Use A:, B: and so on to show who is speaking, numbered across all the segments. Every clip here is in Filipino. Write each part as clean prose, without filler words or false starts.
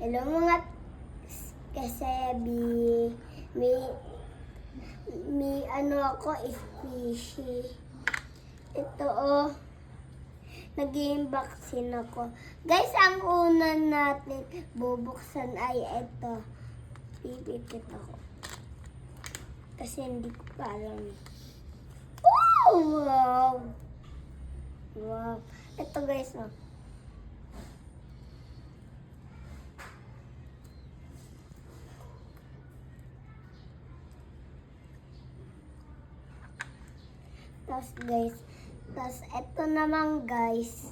A: Hello mga kasebi. May ano ako, squishy. Ito nag-i-vaccine ako. Guys, ang una natin bubuksan ay ito. Pipipit ako. Kasi hindi ko pa alam. Oh, wow! Wow. Ito guys, Tapos eto naman guys,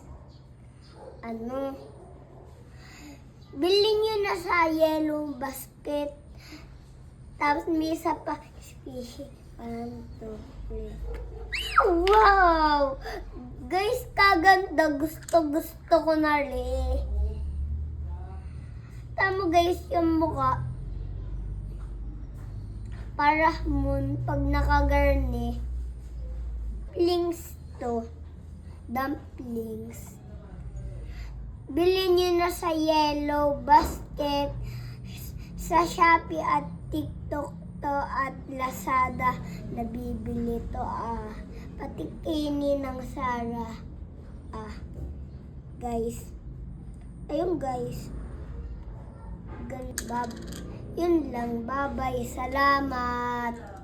A: bilhin nyo na sa yellow basket. Tapos may isa pa, squishy. 1, 2, 3. Wow! Guys, kaganda. Gusto ko na rin. Tama guys, yung mukha. Para moon, pag nakagarni. Dumplings to. Dumplings. Bilhin nyo na sa yellow basket, sa Shopee at TikTok to at Lazada. Nabibili to pati Kini ng Sarah. Guys. Ayun guys. Yun lang. Bye-bye. Salamat.